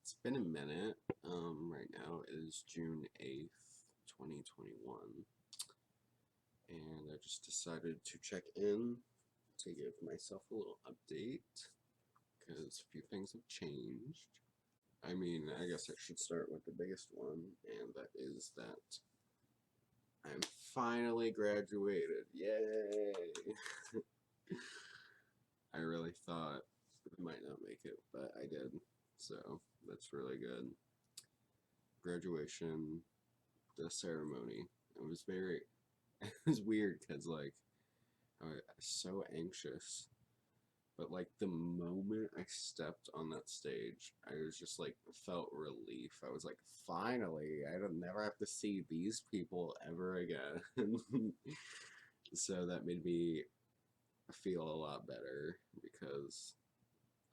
It's been a minute. Right now it is June 8th, 2021, and I just decided to check in to give myself a little update because a few things have changed. I mean, I guess I should start with the biggest one, and that is that I'm finally graduated. Yay! I really thought I might not make it, but I did. So that's really good. Graduation, the ceremony. It was very, it was weird because like I was so anxious, but like the moment I stepped on that stage, I was just like felt relief. I was like, finally, I don't never have to see these people ever again. So that made me feel a lot better because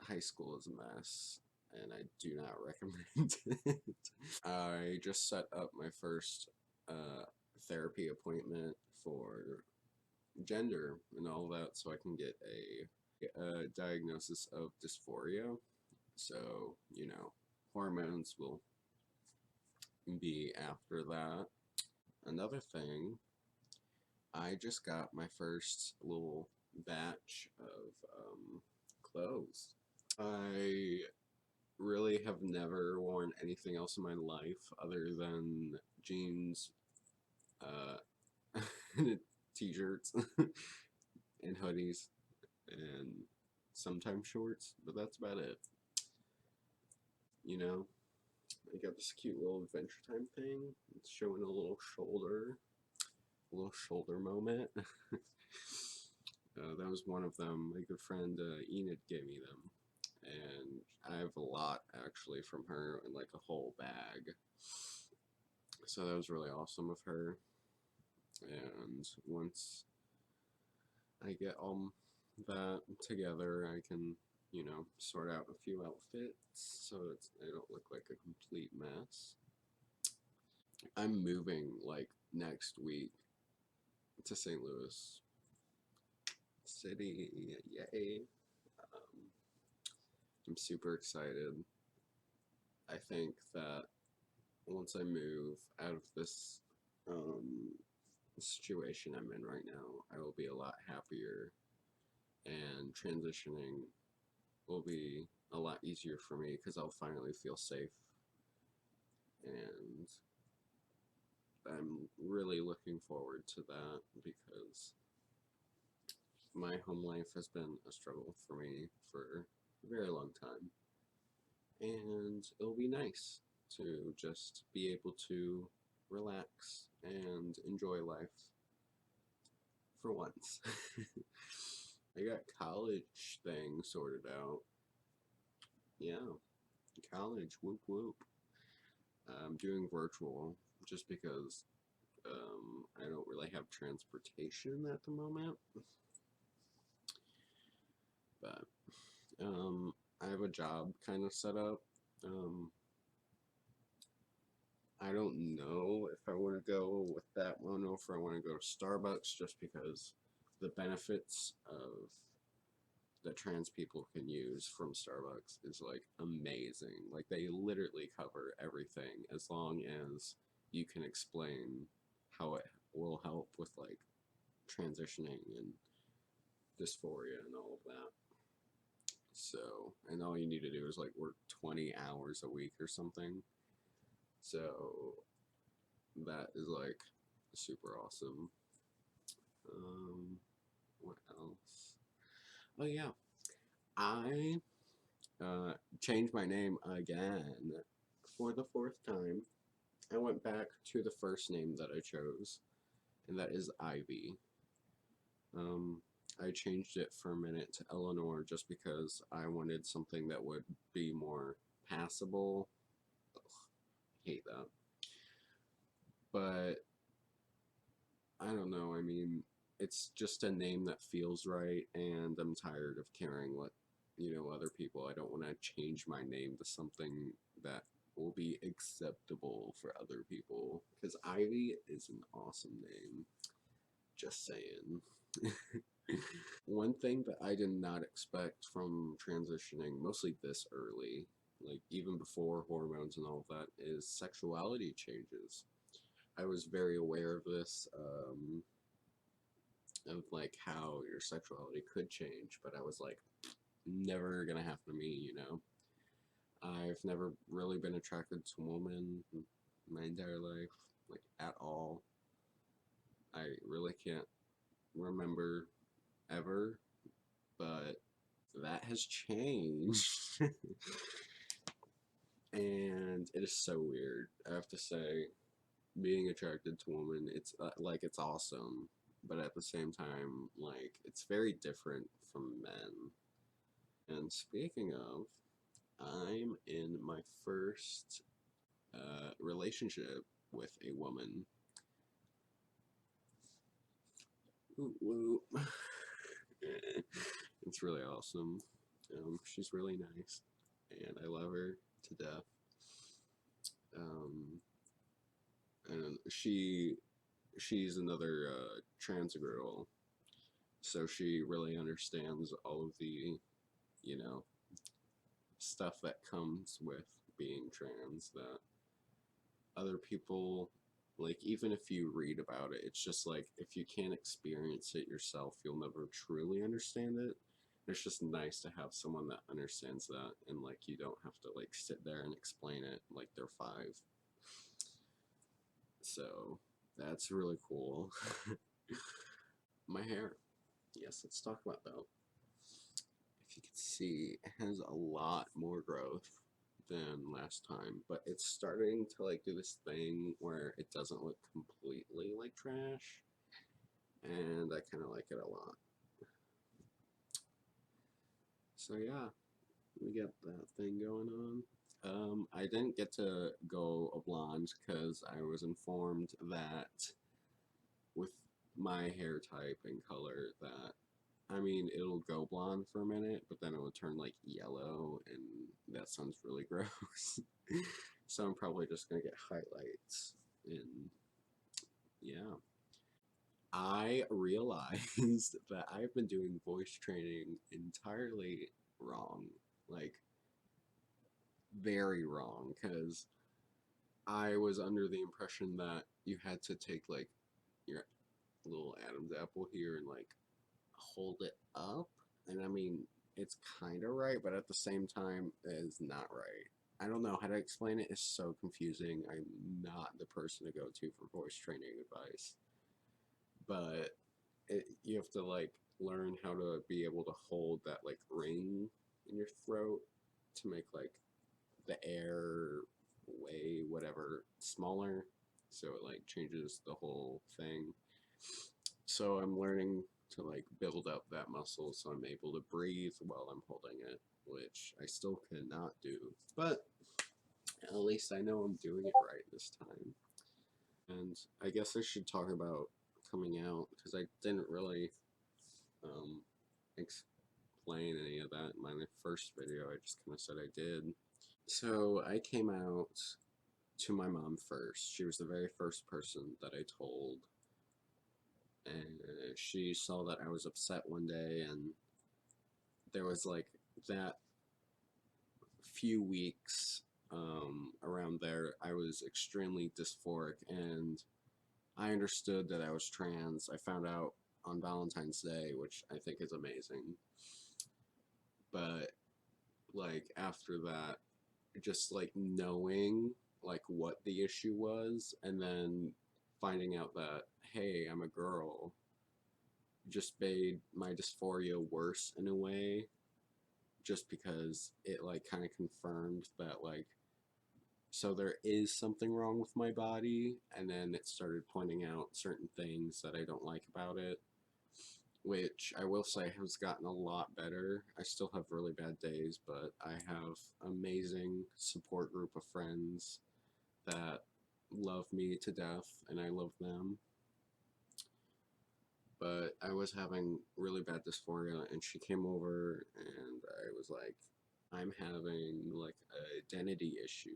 high school is a mess and I do not recommend it. I just set up my first uh, therapy appointment for gender and all that so I can get a diagnosis of dysphoria. So, hormones will be after that. Another thing, I just got my first little batch of clothes. I really have never worn anything else in my life other than jeans, uh, t-shirts, and hoodies, and sometimes shorts, but that's about it. You know, I got this cute little Adventure Time thing. It's showing a little shoulder moment. That was one of them. My good friend Enid gave me them, and I have a lot actually from her in like a whole bag. So that was really awesome of her. And once I get all that together, I can, sort out a few outfits so I don't look like a complete mess. I'm moving like next week to St. Louis City. Yay. Um, I'm super excited. I think that once I move out of this um, situation I'm in right now, I will be a lot happier and transitioning will be a lot easier for me because I'll finally feel safe. And I'm really looking forward to that because my home life has been a struggle for me for a very long time. And it'll be nice to just be able to relax and enjoy life for once. I got college thing sorted out. Yeah, college, whoop whoop. I'm doing virtual just because I don't really have transportation at the moment. But I have a job kind of set up. Um, I don't know if I want to go with that one or if I want to go to Starbucks just because the benefits of that trans people can use from Starbucks is like amazing. Like they literally cover everything as long as you can explain how it will help with like transitioning and dysphoria and all of that. So, and all you need to do is like work 20 hours a week or something. So, that is like super awesome. What else? Oh, yeah. I changed my name again for the fourth time. I went back to the first name that I chose, and that is Ivy. Um, I changed it for a minute to Eleanor just because I wanted something that would be more passable. Ugh, I hate that. But I don't know. I mean, it's just a name that feels right, and I'm tired of caring what, other people. I don't want to change my name to something that will be acceptable for other people. Because Ivy is an awesome name. Just saying. One thing that I did not expect from transitioning, mostly this early, like even before hormones and all of that, is sexuality changes. I was very aware of this, of like how your sexuality could change, but I was like, never gonna happen to me, you know? I've never really been attracted to women my entire life, like at all. I really can't remember ever, but that has changed. And it is so weird. I have to say, being attracted to women, it's like it's awesome, but at the same time, like it's very different from men. And speaking of, I'm in my first relationship with a woman. Ooh, woo. It's really awesome. She's really nice, and I love her to death. Um, and she's another trans girl, so she really understands all of the, you know, stuff that comes with being trans that other people, like, even if you read about it, it's just like if you can't experience it yourself, you'll never truly understand it. It's just nice to have someone that understands that, and like you don't have to like sit there and explain it like they're five. So that's really cool. My hair. Yes, let's talk about that. If you can see, it has a lot more growth than last time, but it's starting to like do this thing where it doesn't look completely like trash, and I kind of like it a lot. So yeah, we got that thing going on. I didn't get to go a blonde because I was informed that with my hair type and color that, I mean, it'll go blonde for a minute, but then it will turn like yellow, and that sounds really gross. So I'm probably just gonna get highlights. And yeah, I realized that I've been doing voice training entirely wrong, like very wrong, because I was under the impression that you had to take like your little Adam's apple here and like hold it up. And I mean, it's kind of right, but at the same time, it's not right. I don't know how to explain it. It's so confusing. I'm not the person to go to for voice training advice. But you have to like learn how to be able to hold that like ring in your throat to make like the air way whatever smaller, so it like changes the whole thing. So I'm learning to like build up that muscle so I'm able to breathe while I'm holding it, which I still cannot do, but at least I know I'm doing it right this time. And I guess I should talk about coming out because I didn't really um, explain any of that in my first video. I just kind of said I did. So I came out to my mom first. She was the very first person that I told, and she saw that I was upset one day, and there was like that few weeks around there, I was extremely dysphoric, and I understood that I was trans. I found out on Valentine's Day, which I think is amazing. But like after that, just like knowing like what the issue was, and then finding out that hey, I'm a girl, just made my dysphoria worse in a way, just because it like kind of confirmed that like, so there is something wrong with my body, and then it started pointing out certain things that I don't like about it, which I will say has gotten a lot better. I still have really bad days, but I have amazing support group of friends that love me to death, and I love them. But I was having really bad dysphoria, and she came over, and I was like, I'm having like an identity issue.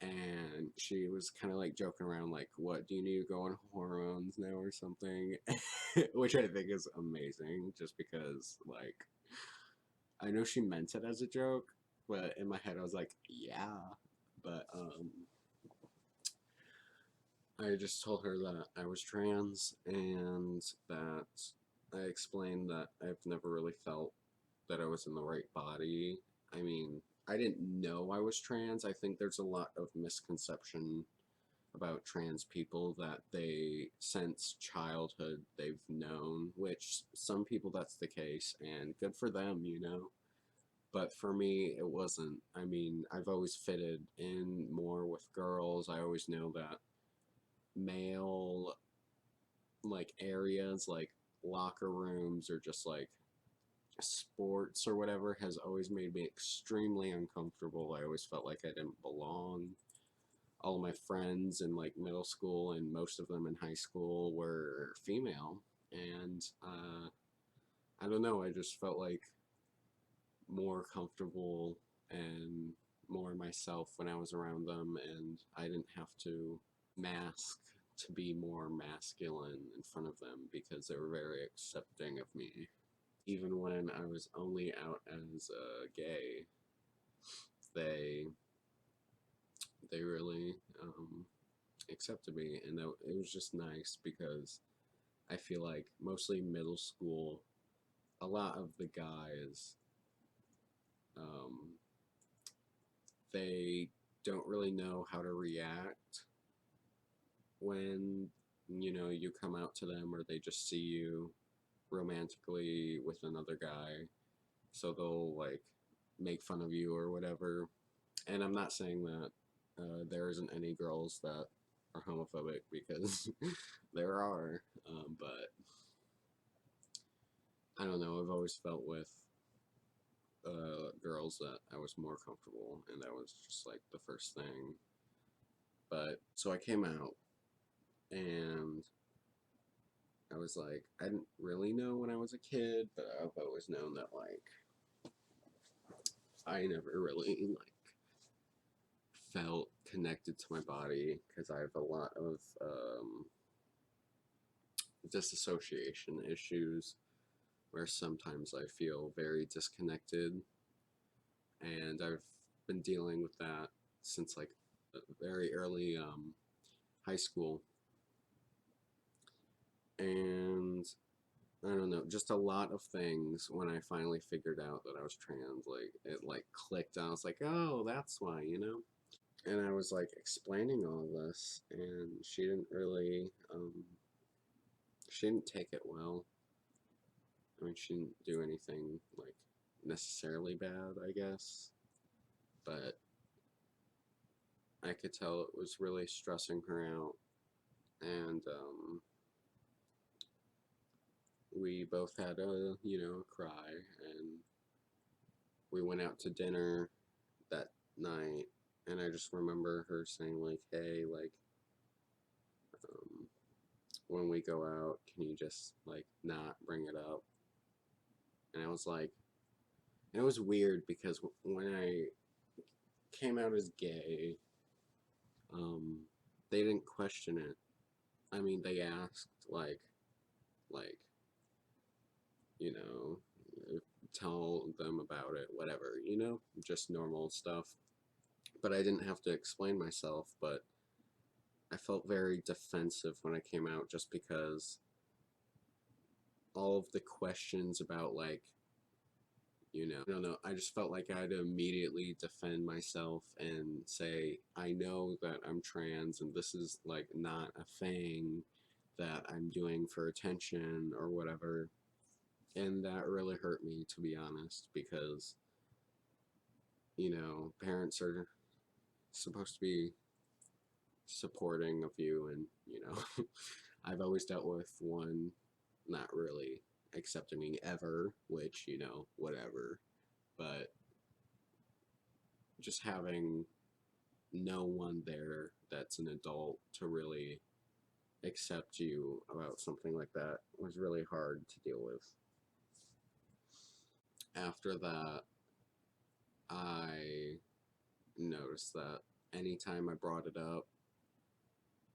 And she was kind of like joking around, like, what, do you need to go on hormones now or something? Which I think is amazing, just because, like, I know she meant it as a joke, But in my head, I was like, yeah. But I just told her that I was trans and that I explained that I've never really felt that I was in the right body. I mean, I didn't know I was trans. I think there's a lot of misconception about trans people that they since childhood they've known, which some people that's the case and good for them, you know. But for me it wasn't. I mean, I've always fitted in more with girls. I always know that male like areas like locker rooms or just like sports or whatever has always made me extremely uncomfortable. I always felt like I didn't belong. All of my friends in like middle school and most of them in high school were female, and I don't know. I just felt like more comfortable and more myself when I was around them, and I didn't have to mask to be more masculine in front of them because they were very accepting of me. Even when I was only out as gay, they they really accepted me, and it was just nice because I feel like mostly middle school, a lot of the guys, um, they don't really know how to react when you come out to them or they just see you romantically with another guy, so they'll like make fun of you or whatever. And I'm not saying that there isn't any girls that are homophobic because there are, but I don't know. I've always felt with girls that I was more comfortable, and that was just like the first thing. But so I came out, and I was like, I didn't really know when I was a kid, but I've always known that like I never really like felt connected to my body because I have a lot of disassociation issues where sometimes I feel very disconnected, and I've been dealing with that since like very early high school. And I don't know, just a lot of things when I finally figured out that I was trans, like it like clicked. I was like, oh, that's why, you know? And I was like explaining all of this, and she didn't take it well. I mean, she didn't do anything like necessarily bad, I guess, but I could tell it was really stressing her out. And we both had a cry, and we went out to dinner that night. And I just remember her saying like, "Hey, like, um, when we go out, can you just like not bring it up?" And I was like, and it was weird because when I came out as gay, um, they didn't question it. I mean, they asked like, you know, tell them about it, whatever, just normal stuff. But I didn't have to explain myself. But I felt very defensive when I came out just because all of the questions about like, I don't know, I just felt like I had to immediately defend myself and say, I know that I'm trans and this is like not a thing that I'm doing for attention or whatever. And that really hurt me, to be honest, because, parents are supposed to be supporting of you, and, I've always dealt with one not really accepting me ever, which, whatever. But just having no one there that's an adult to really accept you about something like that was really hard to deal with. After that, I noticed that anytime I brought it up,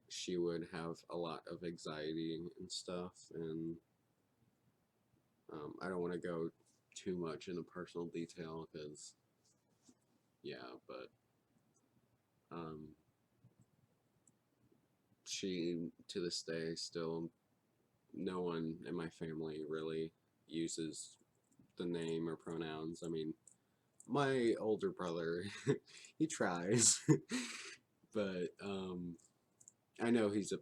she would have a lot of anxiety and stuff. And I don't want to go too much into personal detail because yeah, but she, to this day, still, no one in my family really uses the name or pronouns. I mean, my older brother, he tries, but I know he's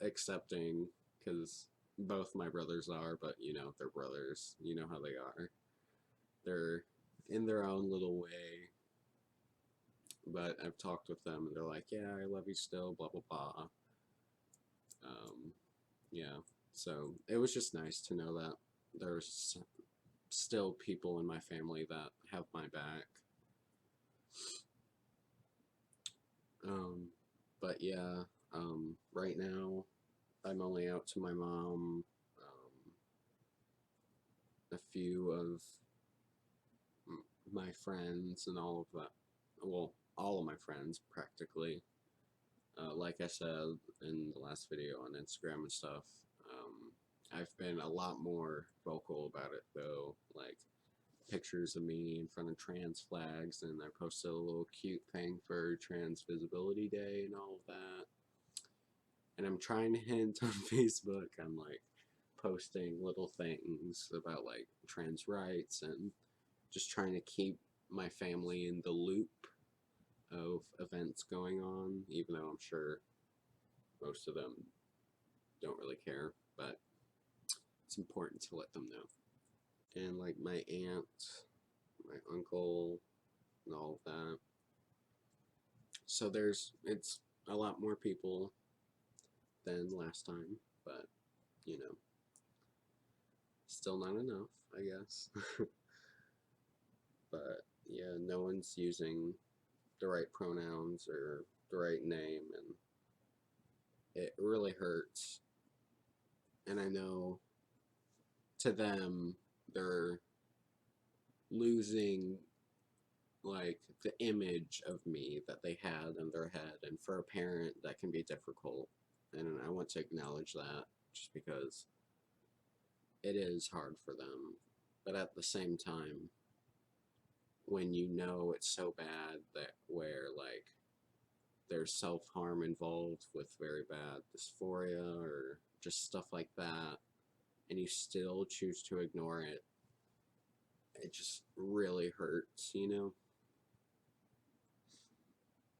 accepting, because both my brothers are, but you know, they're brothers. You know how they are. They're in their own little way, but I've talked with them, and they're like, "Yeah, I love you still." Blah blah blah. Yeah. So it was just nice to know that there's still people in my family that have my back. But yeah, right now I'm only out to my mom, a few of my friends, and all of that. Well, all of my friends practically. Like I said in the last video on Instagram and stuff, I've been a lot more vocal about it though. Like pictures of me in front of trans flags, and I posted a little cute thing for Trans Visibility Day and all of that. And I'm trying to hint on Facebook. I'm like posting little things about like trans rights, and just trying to keep my family in the loop of events going on, even though I'm sure most of them don't really care, but it's important to let them know. And like my aunt, my uncle, and all of that. So it's a lot more people than last time, but you know, still not enough, I guess. But yeah, no one's using the right pronouns or the right name, and it really hurts. And I know to them, they're losing like the image of me that they had in their head, and for a parent that can be difficult, and I want to acknowledge that, just because it is hard for them. But at the same time, when you know it's so bad, that where like there's self-harm involved with very bad dysphoria or just stuff like that, and you still choose to ignore it, it just really hurts, you know?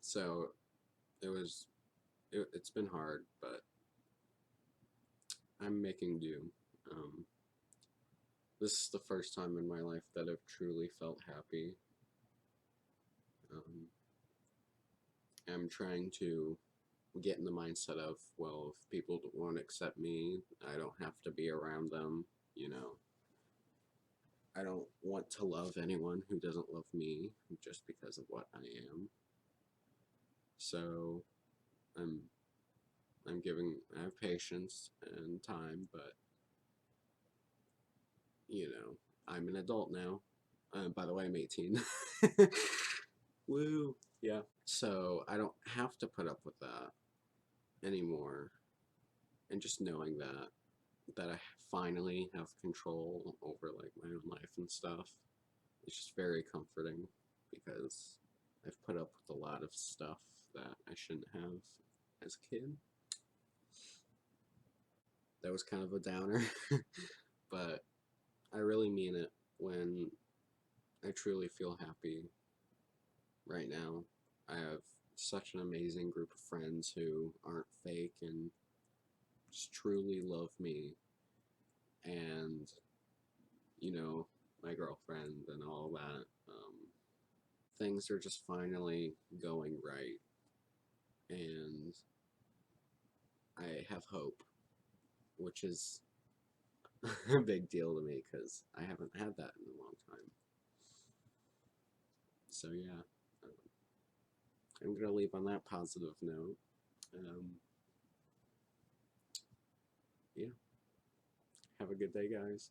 So it's been hard, but I'm making do. This is the first time in my life that I've truly felt happy. I'm trying to get in the mindset of, well, if people won't accept me, I don't have to be around them, you know. I don't want to love anyone who doesn't love me just because of what I am. So I have patience and time, but you know, I'm an adult now. By the way, I'm 18. Woo! Yeah. So I don't have to put up with that anymore. And just knowing that I finally have control over like my own life and stuff, it's just very comforting, because I've put up with a lot of stuff that I shouldn't have as a kid. That was kind of a downer, but I really mean it when I truly feel happy right now. I have such an amazing group of friends who aren't fake and just truly love me, and you know, my girlfriend and all that. Things are just finally going right, and I have hope, which is a big deal to me because I haven't had that in a long time. So yeah, I'm gonna leave on that positive note. Yeah, have a good day, guys.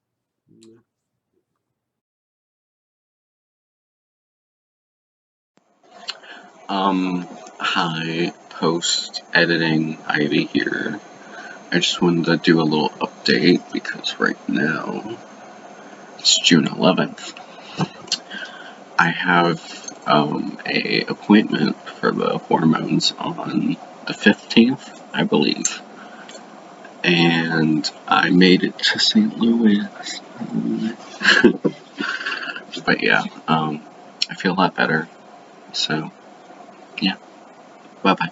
Hi, post editing Ivy here. I just wanted to do a little update because right now it's June 11th. I have a appointment for the hormones on the 15th, I believe. And I made it to St. Louis. But yeah, I feel a lot better. So, yeah. Bye-bye.